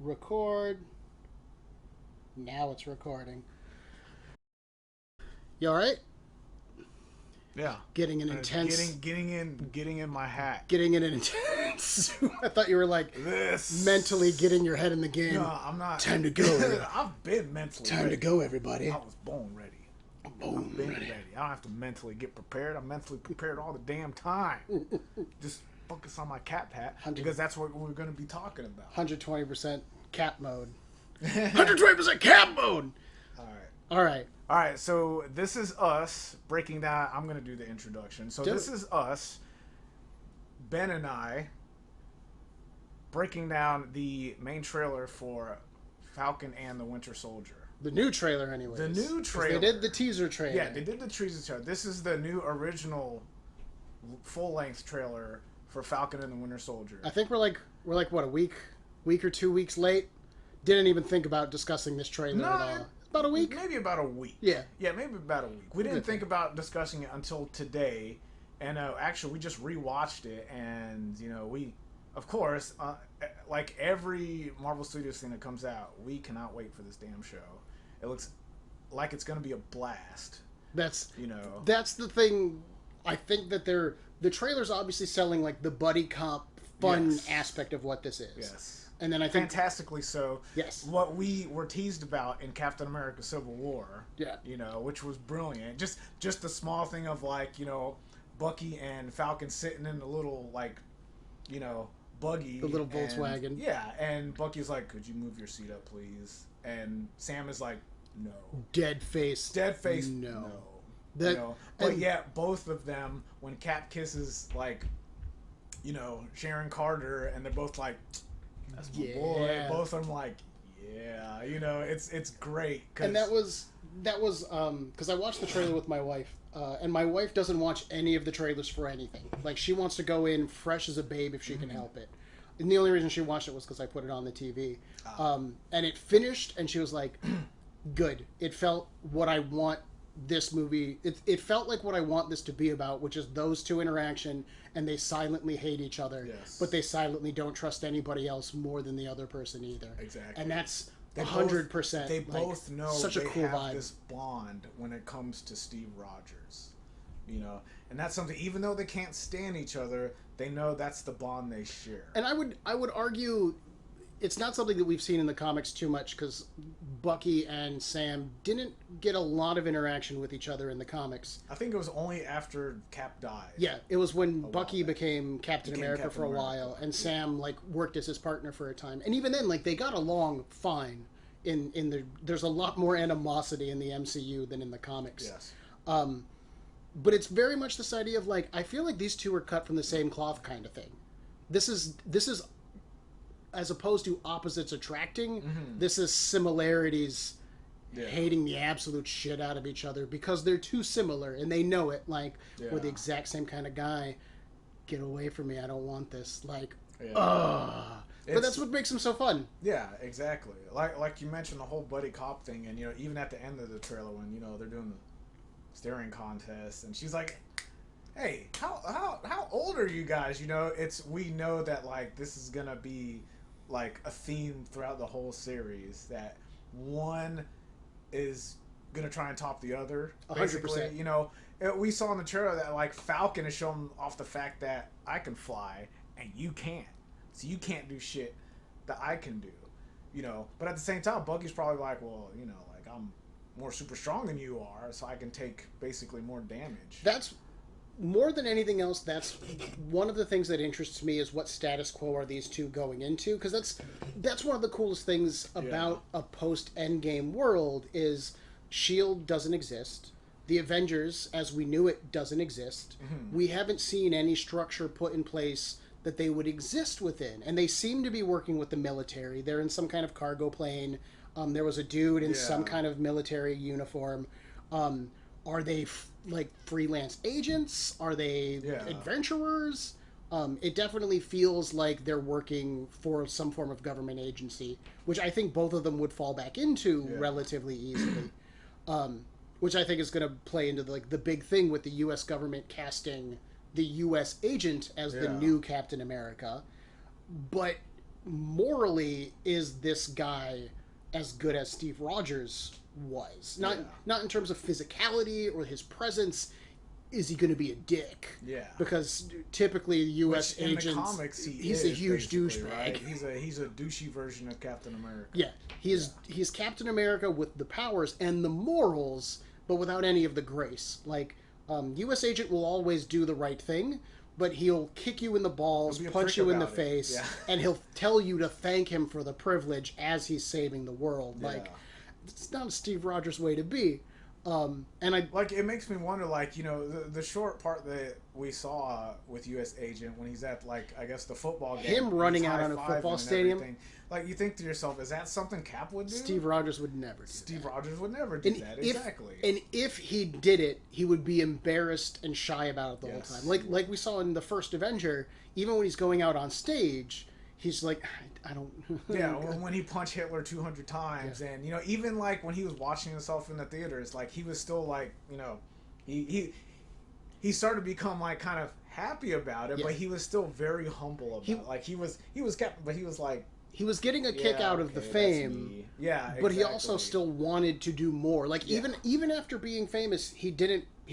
Record. Now it's recording. You alright? Yeah. Getting an intense... Getting in my hat. Getting in an intense... I thought you were like... This. Mentally getting your head in the game. No, I'm not. Time to go. I've been mentally Time ready. to go, everybody. I was born ready. Born ready. I don't have to mentally get prepared. I'm mentally prepared all the damn time. Just focus on my cap hat because that's what we're going to be talking about. 120% cap mode. 120% cap mode! Alright. All right, so this is us breaking down. I'm going to do the introduction. So this is us, Ben and I, breaking down the main trailer for Falcon and the Winter Soldier. The new trailer, anyways. The new trailer. They did the teaser trailer. Yeah, they did the teaser trailer. This is the new original full-length trailer for Falcon and the Winter Soldier. I think we're like what, a week or 2 weeks late? Didn't even think about discussing this trailer at all. About a week? Maybe about a week. Yeah. Yeah, maybe about a week. We didn't think about discussing it until today. And actually, we just rewatched it. And, we, of course, like every Marvel Studios thing that comes out, we cannot wait for this damn show. It looks like it's going to be a blast. That's the thing. I think that the trailer's obviously selling like the buddy cop fun aspect of what this is. Yes. And then I think fantastically so. Yes. What we were teased about in Captain America: Civil War. Yeah. Which was brilliant. Just the small thing of like, Bucky and Falcon sitting in the little buggy. The little Volkswagen. Yeah, and Bucky's like, "Could you move your seat up, please?" And Sam is like, "No." Dead face. No. But yet both of them, when Cap kisses Sharon Carter, and they're both like, "That's my boy." Both of them like, yeah, it's great. And that was because I watched the trailer with my wife, and my wife doesn't watch any of the trailers for anything. Like, she wants to go in fresh as a babe if she can help it. And the only reason she watched it was because I put it on the TV. And it finished, and she was like, good. It felt what I want this movie... It felt like what I want this to be about, which is those two interaction, and they silently hate each other, but they silently don't trust anybody else more than the other person either. Exactly. And that's 100%. They both know such a cool have vibe. This bond when it comes to Steve Rogers. And that's something, even though they can't stand each other, they know that's the bond they share. And I would argue it's not something that we've seen in the comics too much, because Bucky and Sam didn't get a lot of interaction with each other in the comics. I think it was only after Cap died. Yeah, it was when Bucky became Captain America for a while, and Sam worked as his partner for a time. And even then, they got along fine. There's a lot more animosity in the MCU than in the comics. Yes. But it's very much this idea of I feel like these two are cut from the same cloth kind of thing. This is as opposed to opposites attracting, this is similarities hating the absolute shit out of each other because they're too similar and they know it. We're the exact same kind of guy. Get away from me. I don't want this. But that's what makes them so fun. Yeah, exactly. Like you mentioned the whole buddy cop thing, and even at the end of the trailer when they're doing the staring contest, and she's like, "Hey, how old are you guys?" We know that this is gonna be a theme throughout the whole series, that one is gonna try and top the other. 100%. We saw in the trailer that Falcon is showing off the fact that I can fly and you can't. So you can't do shit that I can do, But at the same time, Bucky's probably like, well, I'm more super strong than you are, so I can take basically more damage. That's more than anything else. That's one of the things that interests me is what status quo are these two going into? Because that's one of the coolest things about a post-Endgame world is S.H.I.E.L.D. doesn't exist. The Avengers, as we knew it, doesn't exist. We haven't seen any structure put in place that they would exist within, and they seem to be working with the military. They're in some kind of cargo plane. There was a dude in some kind of military uniform. Are they freelance agents? Are they adventurers? It definitely feels like they're working for some form of government agency, which I think both of them would fall back into relatively easily. Which I think is going to play into the big thing with the U.S. government casting the U.S. agent as the new Captain America. But morally, is this guy as good as Steve Rogers was? Not in terms of physicality or his presence. Is he going to be a dick? Yeah. Because typically U.S. agents, in the comics, he's a huge douchebag. Right? He's a douchey version of Captain America. Yeah, he's Captain America with the powers and the morals, but without any of the grace. Like, U.S. agent will always do the right thing, but he'll kick you in the balls, punch you in the face, and he'll tell you to thank him for the privilege as he's saving the world. Like, it's not a Steve Rogers way to be. And it makes me wonder, the short part that we saw with U.S. Agent when he's at, I guess the football game, him running out on a football stadium. Everything. You think to yourself, is that something Cap would do? Steve Rogers would never do Steve Rogers would never do that. Exactly. And if he did it, he would be embarrassed and shy about it the whole time. Like we saw in the first Avenger, even when he's going out on stage, he's like, I don't... Yeah, when he punched Hitler 200 times, and, even, when he was watching himself in the theaters, he was still, he started to become, kind of happy about it, but he was still very humble about it. He was getting a kick out of the fame. Yeah, exactly. But he also still wanted to do more. Even after being famous, he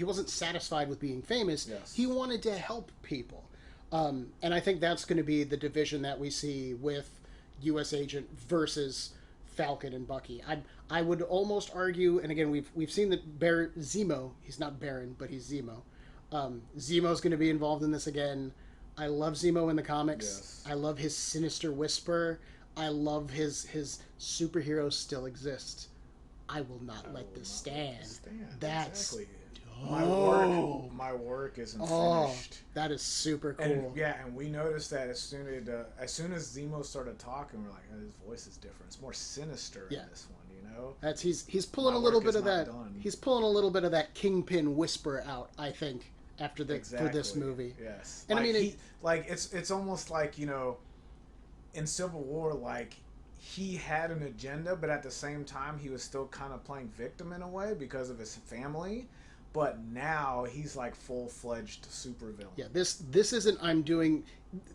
wasn't satisfied with being famous. Yes. He wanted to help people. And I think that's going to be the division that we see with U.S. Agent versus Falcon and Bucky. I would almost argue, and again, we've seen that Zemo, he's not Baron, but he's Zemo. Zemo's going to be involved in this again. I love Zemo in the comics. Yes. I love his sinister whisper. I love his superheroes still exist. I will not let this stand. That's exactly. My work isn't finished. That is super cool. And we noticed that as soon as Zemo started talking, we're like, oh, his voice is different. It's more sinister in this one, That's he's pulling a little bit of that. He's pulling a little bit of that Kingpin whisper out, I think, after for this movie. Yes, and I mean, it's almost like in Civil War, he had an agenda, but at the same time, he was still kind of playing victim in a way because of his family. But now he's full-fledged supervillain. Yeah, this isn't I'm doing...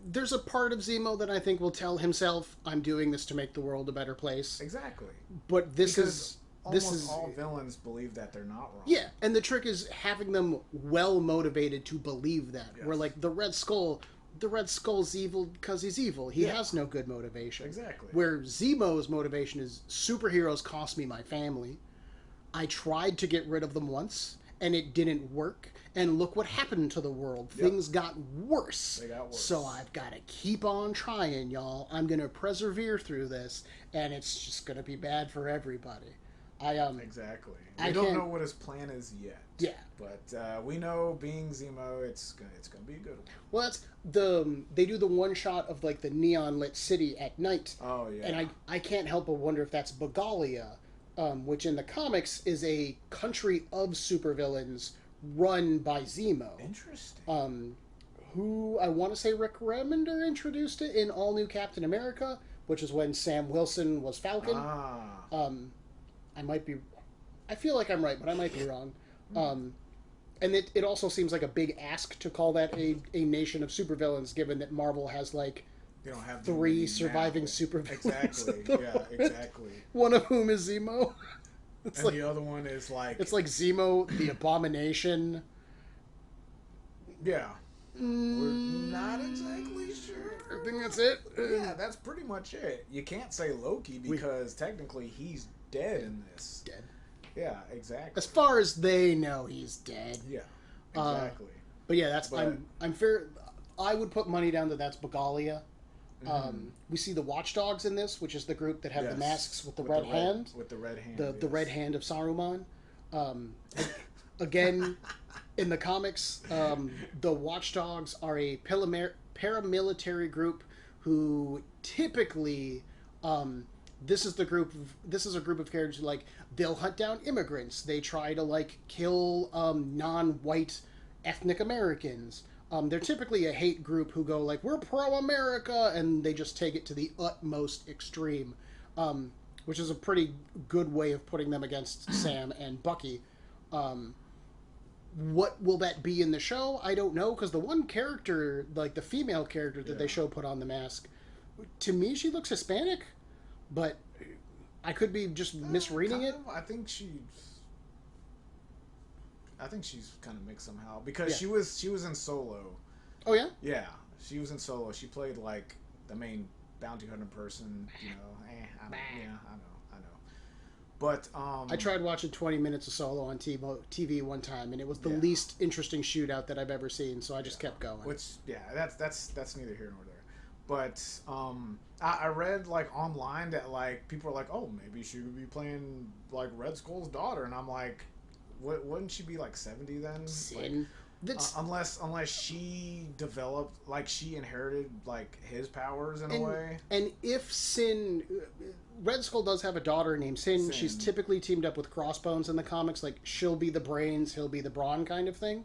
There's a part of Zemo that I think will tell himself, I'm doing this to make the world a better place. Exactly. But this is all villains believe that they're not wrong. Yeah, and the trick is having them well-motivated to believe that. Yes. Where, the Red Skull's evil because he's evil. He has no good motivation. Exactly. Where Zemo's motivation is, superheroes cost me my family. I tried to get rid of them once, and it didn't work, and look what happened to the world. Things got worse. They got worse. So I've got to keep on trying, y'all. I'm going to persevere through this, and it's just going to be bad for everybody. Exactly. We don't know what his plan is yet. Yeah. But we know, being Zemo, it's going to be a good one. Well, that's they do the one shot of, the neon lit city at night. Oh, yeah. And I can't help but wonder if that's Bagalia, which in the comics is a country of supervillains run by Zemo. Interesting. Who I want to say Rick Remender introduced it in All New Captain America, which is when Sam Wilson was Falcon. I might be... I feel like I'm right, but I might be wrong. And it also seems like a big ask to call that a nation of supervillains, given that Marvel has, they don't have 3 surviving supervillains. Exactly. Yeah, exactly. One of whom is Zemo. And the other one is It's like Zemo, the Abomination. Yeah. We're not exactly sure. I think that's it. Yeah, that's pretty much it. You can't say Loki because technically he's dead in this. Dead. Yeah, exactly. As far as they know, he's dead. Yeah, exactly. But yeah, I'm fair. I would put money down that that's Bagalia. We see the watchdogs in this, which is the group that have the masks with the red hand. With the red hand. The red hand of Saruman. Again, in the comics, the watchdogs are a paramilitary group who typically... This is a group of characters who, they'll hunt down immigrants. They try to, kill non-white ethnic Americans. They're typically a hate group who go, we're pro-America, and they just take it to the utmost extreme, which is a pretty good way of putting them against Sam and Bucky. What will that be in the show? I don't know, because the one character, the female character that they show put on the mask, To me, she looks Hispanic, but I could be just misreading it. I think she's kind of mixed somehow because she was in Solo. Oh yeah. Yeah, she was in Solo. She played like the main bounty hunter person. You know, I know. But I tried watching 20 minutes of Solo on TV one time, and it was the least interesting shootout that I've ever seen. So I just kept going. Which that's neither here nor there. But I read like online that like people are like, oh, maybe she could be playing like Red Skull's daughter, and I'm like, wouldn't she be like 70 then? Sin. Like, unless she developed, like she inherited like his powers in a way. And if Sin, Red Skull does have a daughter named Sin. She's typically teamed up with Crossbones in the comics. Like she'll be the brains, he'll be the brawn kind of thing.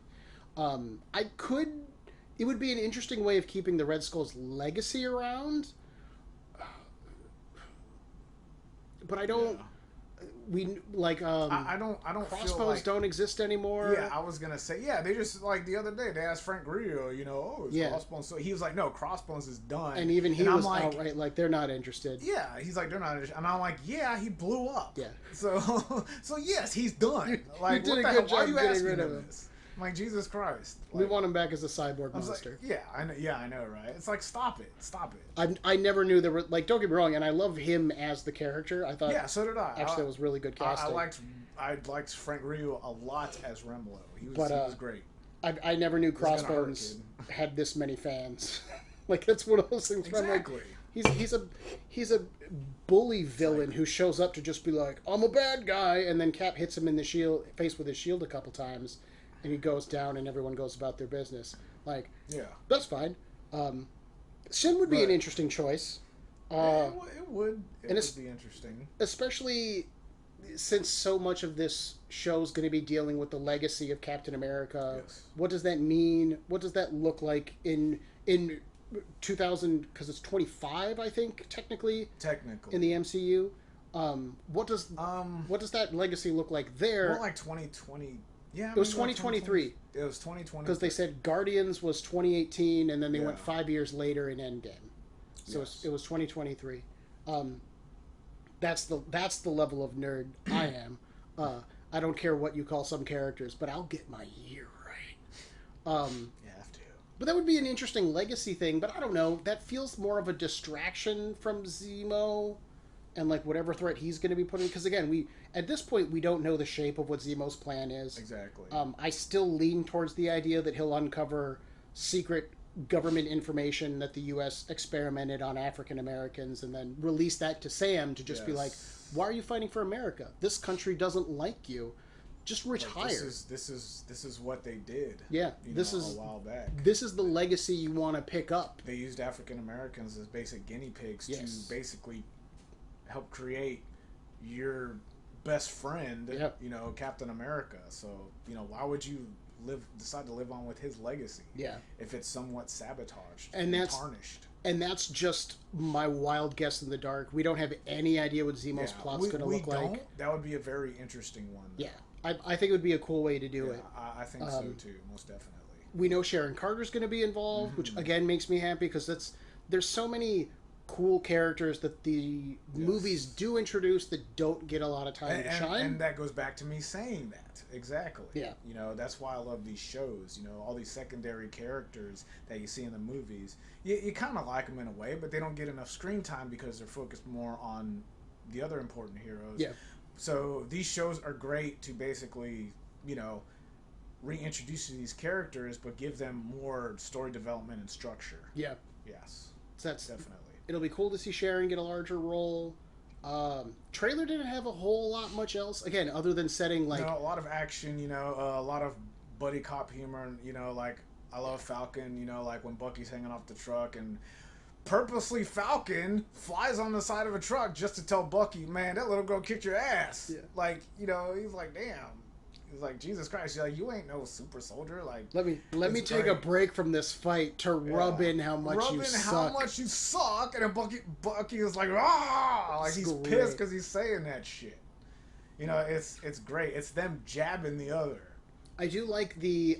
It would be an interesting way of keeping the Red Skull's legacy around. But I don't. We like. I don't. Crossbones feel like, don't exist anymore. Yeah, I was gonna say. Yeah, they just like the other day they asked Frank Grillo, you know, oh, is Crossbones? So he was like, no, Crossbones is done. And even he was like, outright like they're not interested. Yeah, he's like they're not interested. And I'm like, yeah, he blew up. Yeah. So yes, he's done. Like, you did what a the good hell? Why job are you getting asking rid of him him. this? I'm like, Jesus Christ. Like, we want him back as a cyborg monster. Like, I know. Yeah, I know, right? It's like, stop it. I never knew there were like. Don't get me wrong, and I love him as the character. I thought. Yeah, so did I. Actually, that was really good casting. I liked Frank Grillo a lot as Remlo. He was great. I never knew Crossbones had this many fans. Like that's one of those things. Exactly. Where I'm like, he's a bully villain who shows up to just be like, I'm a bad guy, and then Cap hits him in the face with his shield a couple times. And he goes down, and everyone goes about their business. Like, that's fine. Sin would be an interesting choice. It would be interesting, especially since so much of this show is going to be dealing with the legacy of Captain America. Yes. What does that mean? What does that look like in 2000? Because it's 25, I think, technically in the MCU. What does that legacy look like there? More like 2020. Yeah, it was 2023. It was 2020 because they said Guardians was 2018, and then they went 5 years later in Endgame. So it was 2023. That's the level of nerd I am. I don't care what you call some characters, but I'll get my year right. You have to. But that would be an interesting legacy thing. But I don't know. That feels more of a distraction from Zemo. And like whatever threat he's going to be putting, because again, at this point we don't know the shape of what Zemo's plan is. Exactly. I still lean towards the idea that he'll uncover secret government information that the U.S. experimented on African Americans, and then release that to Sam to just be like, "Why are you fighting for America? This country doesn't like you. Just retire." Like, this is what they did. Yeah, a while back. This is the legacy you want to pick up. They used African Americans as basic guinea pigs to basically help create your best friend, Captain America. So, why would you decide to live on with his legacy? Yeah. If it's somewhat sabotaged and tarnished. And that's just my wild guess in the dark. We don't have any idea what Zemo's plot's going to look like. That would be a very interesting one. Yeah. I think it would be a cool way to do it. I think so too, most definitely. We know Sharon Carter's going to be involved, which again makes me happy because there's so many cool characters that the movies do introduce that don't get a lot of time to shine. And that goes back to me saying that. Exactly. Yeah. That's why I love these shows. All these secondary characters that you see in the movies. You kind of like them in a way, but they don't get enough screen time because they're focused more on the other important heroes. Yeah. So these shows are great to basically, reintroduce these characters, but give them more story development and structure. Yeah. Yes. So that's definitely. It'll be cool to see Sharon get a larger role. Trailer didn't have a whole lot much else, again, other than setting like a lot of action. A lot of buddy cop humor. Like I love Falcon. Like when Bucky's hanging off the truck and purposely Falcon flies on the side of a truck just to tell Bucky, man, that little girl kicked your ass. Yeah. Like he's like, damn. He's like, Jesus Christ, you're like, you ain't no super soldier. Like, let me take a break from this fight to rub in how much you suck. And then Bucky is like, ah, like he's pissed because he's saying that shit. It's great. It's them jabbing the other. I do like the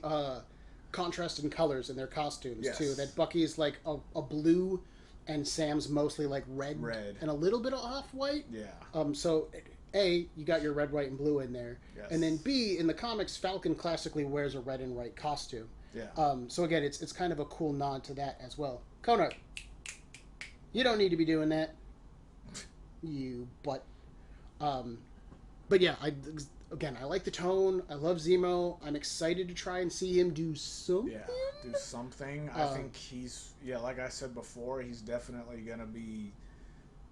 contrast in colors in their costumes too. That Bucky's like a blue and Sam's mostly like red, and a little bit of off-white. Yeah. So A, you got your red, white, and blue in there. Yes. And then B, in the comics, Falcon classically wears a red and white costume. Yeah. So again, it's kind of a cool nod to that as well. Kona, you don't need to be doing that. You butt. But yeah, I like the tone. I love Zemo. I'm excited to try and see him do something. Yeah, do something. I think he's, like I said before, he's definitely going to be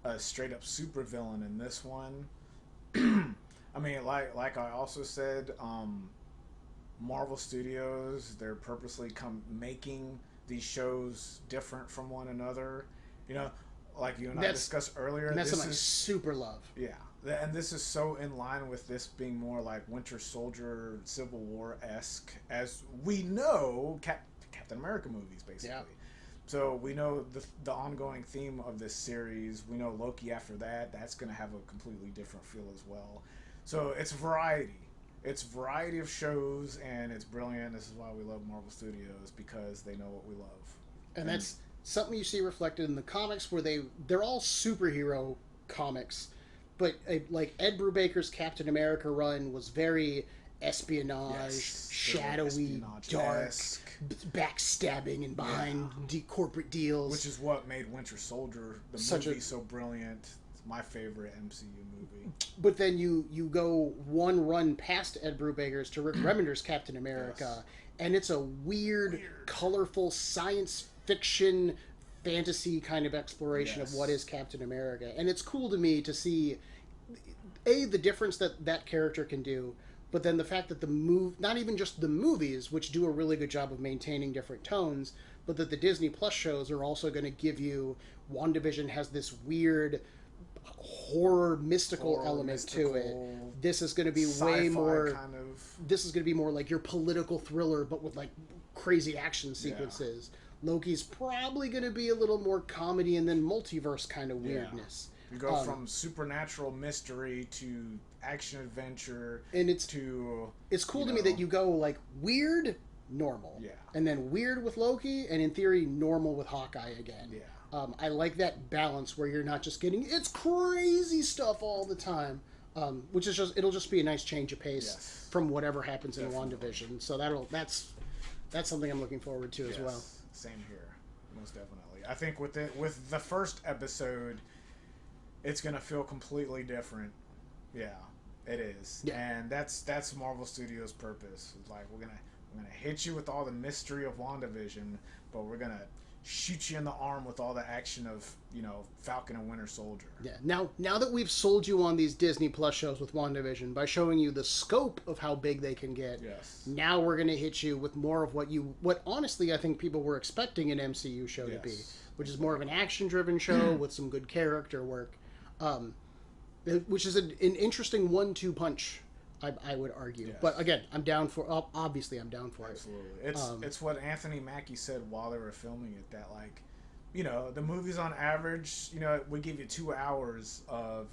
a straight-up supervillain in this one. I mean, like I also said, Marvel Studios, they're purposely making these shows different from one another. You know, like you and I discussed earlier. And that's something I super love. Yeah. And this is so in line with this being more like Winter Soldier, Civil War-esque, as we know Captain America movies, basically. Yeah. So we know the ongoing theme of this series. We know Loki after that. That's going to have a completely different feel as well. So it's variety. It's variety of shows, and it's brilliant. This is why we love Marvel Studios, because they know what we love. And that's something you see reflected in the comics, where they're all superhero comics. But like Ed Brubaker's Captain America run was very espionage, shadowy, dark, backstabbing and behind corporate deals. Which is what made Winter Soldier, the movie, so brilliant. It's my favorite MCU movie. But then you go one run past Ed Brubaker's to Rick Remender's Captain America, and it's a weird, colorful science fiction fantasy kind of exploration of what is Captain America. And it's cool to me to see the difference that character can do, but then the fact that not even just the movies, which do a really good job of maintaining different tones, but that the Disney Plus shows are also going to give you, WandaVision has this weird horror mystical element to it. This is going to be way more kind of, this is going to be more like your political thriller, but with like crazy action sequences. Loki's probably going to be a little more comedy and then multiverse kind of weirdness. You go from supernatural mystery to action adventure, and it's cool to me that you go like weird, normal, and then weird with Loki, and in theory normal with Hawkeye again. I like that balance where you're not just getting it's crazy stuff all the time, which is it'll just be a nice change of pace from whatever happens in WandaVision. So that's something I'm looking forward to as well. Same here, most definitely. I think with the first episode, it's gonna feel completely different. Yeah, it is. Yeah. And that's Marvel Studios' purpose. It's like we're gonna hit you with all the mystery of WandaVision, but we're gonna shoot you in the arm with all the action of Falcon and Winter Soldier. Yeah. Now that we've sold you on these Disney Plus shows with WandaVision by showing you the scope of how big they can get. Now we're gonna hit you with more of what honestly I think people were expecting an MCU show to be, which is more of an action-driven show with some good character work. Which is an interesting 1-2 punch, I would argue. But again, I'm down for. Obviously, I'm down for it. Absolutely, it's what Anthony Mackie said while they were filming it. That the movies on average, we give you 2 hours of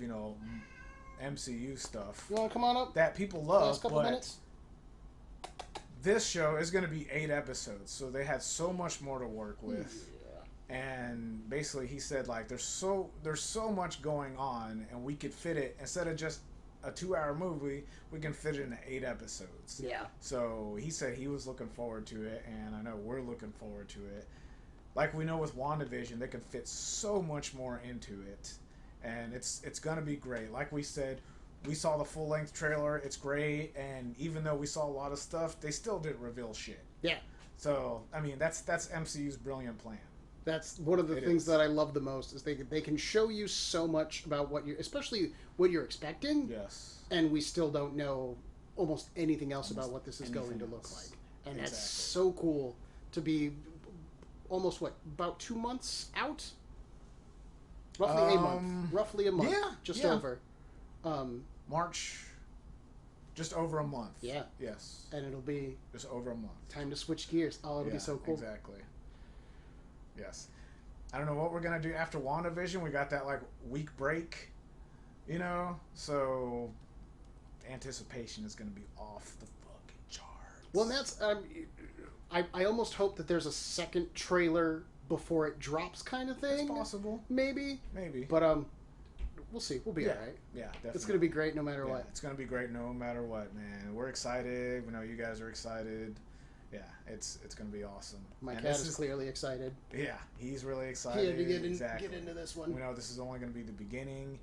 MCU stuff. You want to come on up? That people love. Last couple minutes. This show is going to be 8 episodes, so they had so much more to work with. And basically, he said there's so much going on, and we could fit it instead of just a 2-hour movie. We can fit it into 8 episodes. Yeah. So he said he was looking forward to it, and I know we're looking forward to it. Like we know with WandaVision, they can fit so much more into it, and it's gonna be great. Like we said, we saw the full-length trailer. It's great, and even though we saw a lot of stuff, they still didn't reveal shit. Yeah. So I mean, that's MCU's brilliant plan. That's one of the things that I love the most is they can show you so much about especially what you're expecting. Yes. And we still don't know almost anything else about what this is going to look like. And that's so cool to be almost about 2 months out? Roughly a month. Roughly a month. Yeah. Just over. March. Just over a month. Yeah. Yes. And it'll be just over a month. Time to switch gears. Oh, it'll be so cool. Exactly. Yes. I don't know what we're going to do after WandaVision. We got that week break, so anticipation is going to be off the fucking charts. Well, that's I almost hope that there's a second trailer before it drops kind of thing. It's possible. Maybe. But we'll see. We'll be all right. Yeah, definitely. It's going to be great no matter what. It's going to be great no matter what, man. We're excited. We know you guys are excited. Yeah, it's going to be awesome. My cat is clearly excited. Yeah, he's really excited. He had to get into this one. We know this is only going to be the beginning,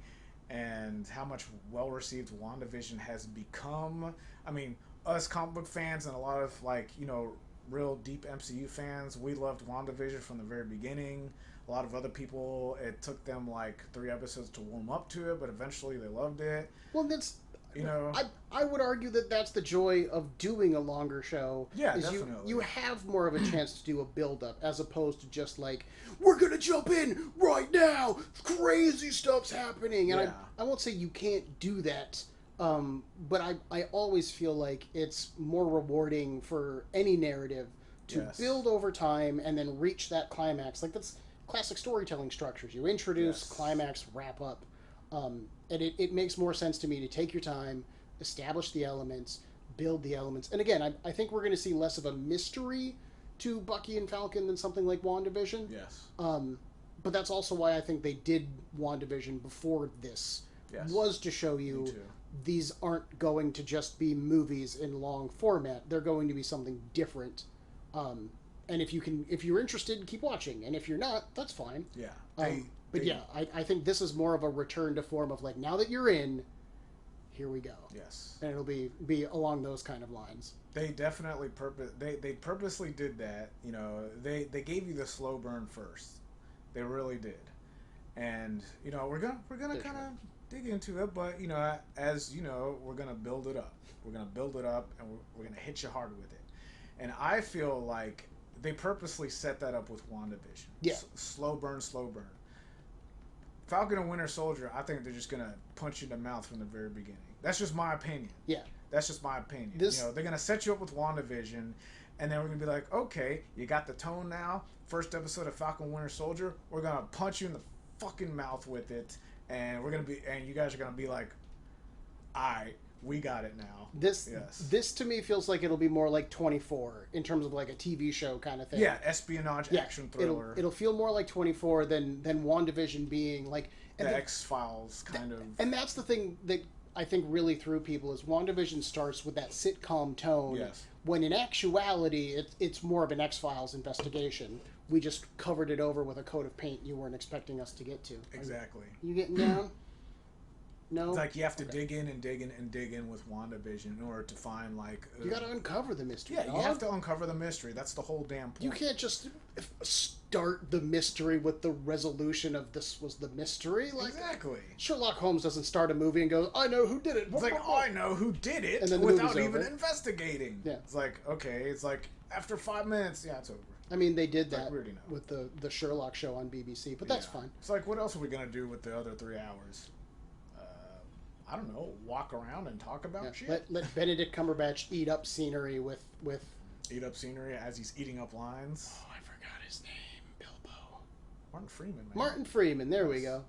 and how much well-received WandaVision has become. I mean, us comic book fans and a lot of, like, you know, real deep MCU fans, we loved WandaVision from the very beginning. A lot of other people, it took them like 3 episodes to warm up to it, but eventually they loved it. Well, that's... You know, I would argue that that's the joy of doing a longer show. Yeah, is definitely. You have more of a chance to do a build-up as opposed to just like, we're going to jump in right now. Crazy stuff's happening. And I won't say you can't do that, but I always feel like it's more rewarding for any narrative to build over time and then reach that climax. Like, that's classic storytelling structures. You introduce, climax, wrap up. And it makes more sense to me to take your time, establish the elements, build the elements. And again, I think we're going to see less of a mystery to Bucky and Falcon than something like WandaVision. Yes. But that's also why I think they did WandaVision before this, was to show you these aren't going to just be movies in long format. They're going to be something different. And if you're interested, keep watching. And if you're not, that's fine. Yeah. But yeah, I think this is more of a return to form of like, now that you're in, here we go. Yes. And it'll be along those kind of lines. They definitely they purposely did that. You know, they gave you the slow burn first. They really did. And, you know, we're gonna kind of dig into it, but, you know, as you know, we're gonna build it up. We're gonna build it up, and we're gonna hit you hard with it. And I feel like they purposely set that up with WandaVision. Yeah. Slow burn, slow burn. Falcon and Winter Soldier, I think they're just going to punch you in the mouth from the very beginning. That's just my opinion. Yeah. That's just my opinion. You know, they're going to set you up with WandaVision, and then we're going to be like, okay, you got the tone now. First episode of Falcon and Winter Soldier, we're going to punch you in the fucking mouth with it, and you guys are going to be like, all right, we got it now. This to me feels like it'll be more like 24 in terms of like a TV show kind of thing. Yeah, espionage action thriller. It'll feel more like 24 than WandaVision being like the X-Files kind of. And that's the thing that I think really threw people is WandaVision starts with that sitcom tone. Yes. When in actuality, it's more of an X-Files investigation. We just covered it over with a coat of paint you weren't expecting us to get to. Exactly. You getting down? No. It's like you have to dig in and dig in and dig in with WandaVision in order to find, like... you got to uncover the mystery. Yeah, you have to uncover the mystery. That's the whole damn point. You can't just start the mystery with the resolution of this was the mystery. Like, exactly. Sherlock Holmes doesn't start a movie and goes, I know who did it. It's like, I know who did it, and then without even investigating. Yeah. It's like, okay, it's like, after 5 minutes, yeah, it's over. I mean, they did that with the Sherlock show on BBC, but that's fine. It's like, what else are we going to do with the other 3 hours? I don't know, walk around and talk about shit? Let Benedict Cumberbatch eat up scenery with... Eat up scenery as he's eating up lines? Oh, I forgot his name. Bilbo. Martin Freeman, man. Martin Freeman, there we go.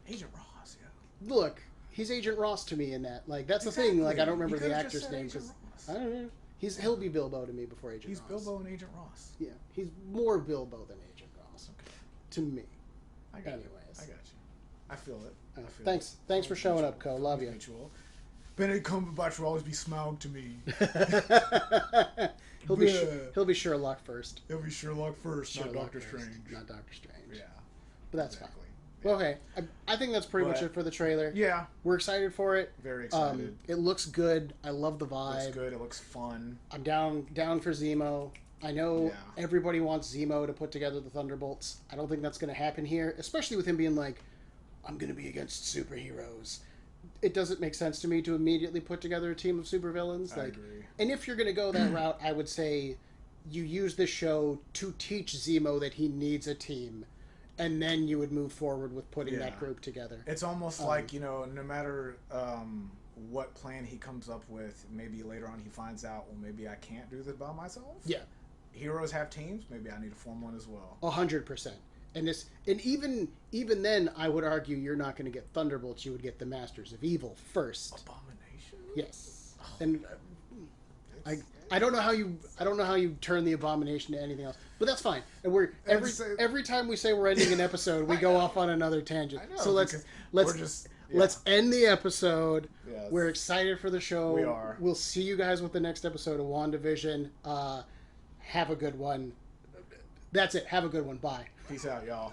Agent Ross, yeah. Look, he's Agent Ross to me in that. Like, that's the thing, like, I don't remember the actor's name. I don't know. He'll be Bilbo to me before Agent Ross. He's Bilbo and Agent Ross. Yeah, he's more Bilbo than Agent Ross. Okay. To me. I got Anyways. you. I got you. I feel it. Thanks for showing up, Co. Love you. Benedict Cumberbatch will always be Smaug to me. he'll be Sherlock first. He'll be Sherlock first, not Doctor Strange. Not Doctor Strange. Yeah. But that's fine. Well, okay. I think that's pretty much it for the trailer. Yeah. We're excited for it. Very excited. It looks good. I love the vibe. It looks good. It looks fun. I'm down for Zemo. I know everybody wants Zemo to put together the Thunderbolts. I don't think that's going to happen here, especially with him being like, I'm going to be against superheroes. It doesn't make sense to me to immediately put together a team of supervillains. I agree. And if you're going to go that route, I would say you use this show to teach Zemo that he needs a team, and then you would move forward with putting that group together. It's almost like, no matter what plan he comes up with, maybe later on he finds out, well, maybe I can't do this by myself. Yeah. Heroes have teams. Maybe I need to form one as well. 100%. And even then, I would argue you're not going to get Thunderbolts. You would get the Masters of Evil first. Abomination. Yes. And I don't know how you turn the Abomination to anything else, but that's fine. And we're every time we say we're ending an episode, we go off on another tangent. I know, So let's end the episode. Yes. We're excited for the show. We are. We'll see you guys with the next episode of WandaVision. Have a good one. That's it. Have a good one. Bye. Peace out, y'all.